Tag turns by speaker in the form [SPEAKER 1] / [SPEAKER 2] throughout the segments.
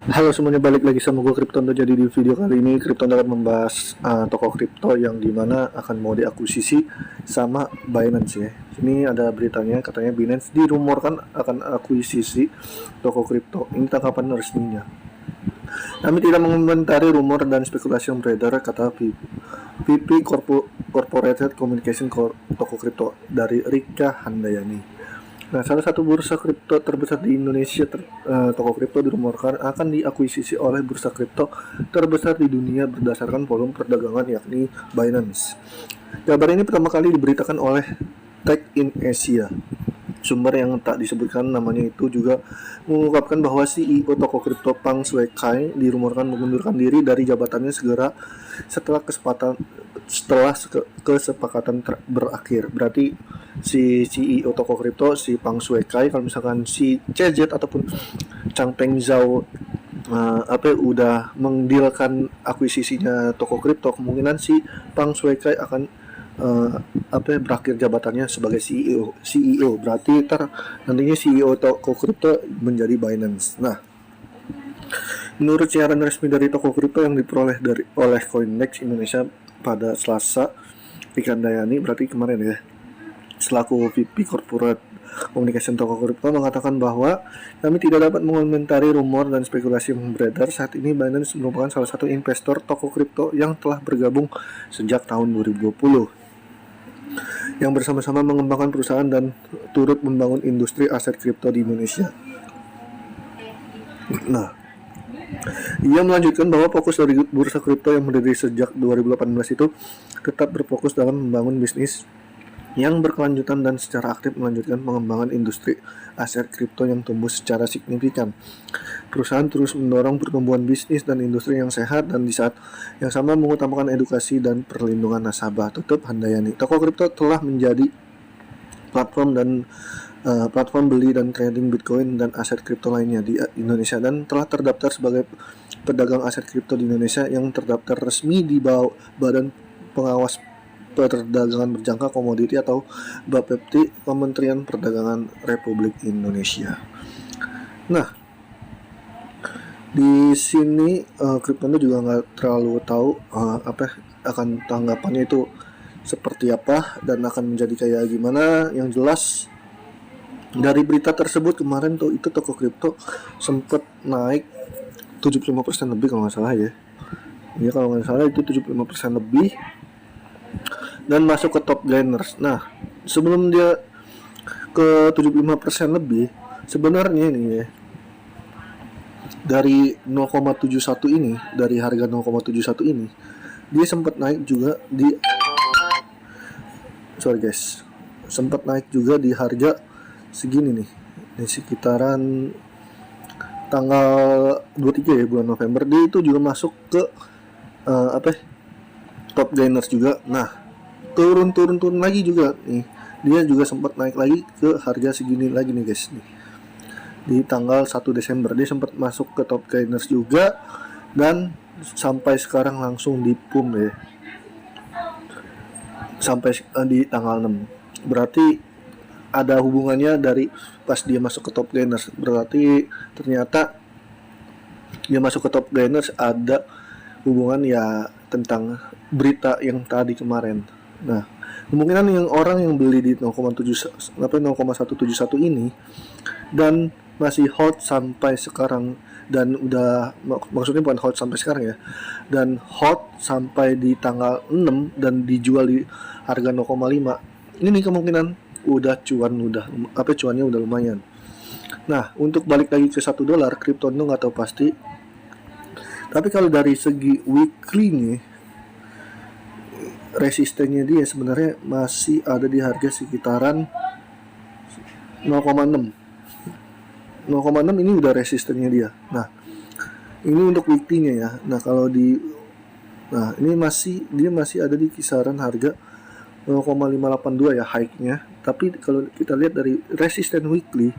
[SPEAKER 1] Halo semuanya, balik lagi sama gue Kryptondo. Jadi di video kali ini Kryptondo akan membahas toko kripto yang dimana akan mau diakuisisi sama Binance ya. Ini ada beritanya, katanya Binance dirumorkan akan akuisisi toko kripto. Ini tanggapan resminya. Kami tidak mengomentari rumor dan spekulasi yang beredar, kata VP Corporated Communication toko kripto dari Rika Handayani. Nah, salah satu bursa kripto terbesar di Indonesia, toko kripto dirumorkan akan diakuisisi oleh bursa kripto terbesar di dunia berdasarkan volume perdagangan, yakni Binance. Kabar ini pertama kali diberitakan oleh Tech in Asia. Sumber yang tak disebutkan namanya itu juga mengungkapkan bahwa CEO toko kripto Pang Shuai dirumorkan mengundurkan diri dari jabatannya segera setelah kesepakatan berakhir. Berarti si CEO toko kripto, si Pang Shuai, kalau misalkan si CZ ataupun Chang Peng Zhao udah mengdealkan akuisisinya toko kripto, kemungkinan si Pang Shuai akan berakhir jabatannya sebagai CEO. Berarti nantinya CEO toko kripto menjadi Binance. Nah, menurut siaran resmi dari toko kripto yang diperoleh oleh Coindex Indonesia pada Selasa, Rika Handayani, berarti kemarin ya, selaku VP Corporate Communication toko kripto, mengatakan bahwa kami tidak dapat mengomentari rumor dan spekulasi yang beredar. Saat ini Binance merupakan salah satu investor toko kripto yang telah bergabung sejak tahun 2020, yang bersama-sama mengembangkan perusahaan dan turut membangun industri aset kripto di Indonesia. Nah, ia melanjutkan bahwa fokus dari bursa kripto yang berdiri sejak 2018 itu tetap berfokus dalam membangun bisnis yang berkelanjutan dan secara aktif melanjutkan pengembangan industri aset kripto yang tumbuh secara signifikan. Perusahaan terus mendorong pertumbuhan bisnis dan industri yang sehat dan di saat yang sama mengutamakan edukasi dan perlindungan nasabah, tutup Handayani. Toko kripto telah menjadi platform beli dan trading Bitcoin dan aset kripto lainnya di Indonesia dan telah terdaftar sebagai pedagang aset kripto di Indonesia yang terdaftar resmi di Badan Pengawas Perdagangan Berjangka Komoditi atau BAPEPTI, Kementerian Perdagangan Republik Indonesia. Nah, di sini Kryptondo juga nggak terlalu tahu akan tanggapannya itu seperti apa dan akan menjadi kayak gimana. Yang jelas dari berita tersebut kemarin tuh itu toko kripto sempat naik 75% lebih kalau nggak salah ya. Ya kalau nggak salah itu 75% lebih dan masuk ke top gainers. Nah, sebelum dia ke 75% lebih, sebenarnya ini ya, dari 0,71 ini, dari harga 0,71 ini, dia sempat naik juga sempat naik juga di harga segini nih. Ini sekitaran tanggal 23 ya, bulan November. Dia itu juga masuk ke top gainers juga. Nah, turun lagi juga nih, dia juga sempat naik lagi ke harga segini lagi nih guys nih. Di tanggal 1 Desember dia sempat masuk ke top gainers juga dan sampai sekarang langsung di pump ya sampai di tanggal 6. Berarti ada hubungannya dari pas dia masuk ke top gainers. Berarti ternyata dia masuk ke top gainers ada hubungan ya tentang berita yang tadi kemarin. Nah, kemungkinan yang orang yang beli di 0,171 ini dan masih hold sampai sekarang, dan udah, maksudnya bukan hold sampai sekarang ya, dan hold sampai di tanggal 6 dan dijual di harga 0,5, ini kemungkinan cuannya udah lumayan. Nah, untuk balik lagi ke $1, Kryptono nggak tahu pasti, tapi kalau dari segi weekly nih, resistennya dia sebenarnya masih ada di harga sekitaran 0,6. 0,6 ini udah resistennya dia. Nah, ini untuk weekly-nya ya. Nah, ini dia masih ada di kisaran harga 0,582 ya high-nya. Tapi kalau kita lihat dari resisten weekly,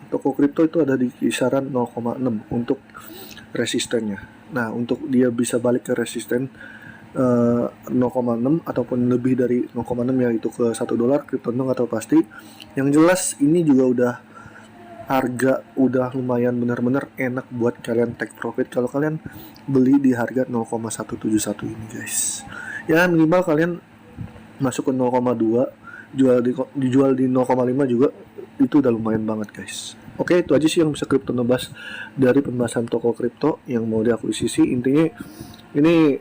[SPEAKER 1] toko kripto itu ada di kisaran 0,6 untuk resistennya. Nah, untuk dia bisa balik ke resisten 0,6 ataupun lebih dari 0,6 yaitu ke $1, Kryptono atau pasti. Yang jelas ini juga udah harga udah lumayan bener-bener enak buat kalian take profit kalau kalian beli di harga 0,171 ini guys. Ya minimal kalian masuk ke 0,2, dijual di 0,5 juga itu udah lumayan banget guys. Oke, itu aja sih yang bisa Kripto nebas dari pembahasan toko kripto yang mau diakuisisi. Intinya ini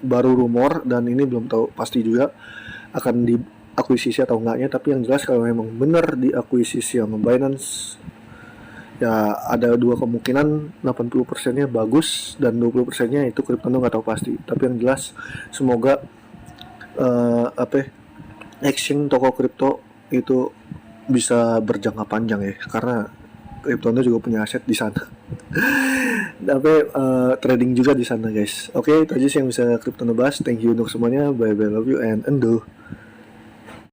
[SPEAKER 1] baru rumor dan ini belum tahu pasti juga akan diakuisisi atau enggaknya, tapi yang jelas kalau memang benar diakuisisi sama Binance, ya ada dua kemungkinan, 80%-nya bagus dan 20%-nya itu Kriptono nggak tahu pasti. Tapi yang jelas semoga exchange toko kripto itu bisa berjangka panjang ya, karena Kriptono juga punya aset di sana. Tapi trading juga di sana guys. Oke, itu aja sih yang bisa Kriptono bahas. Thank you untuk semuanya. Bye bye, love you and endo.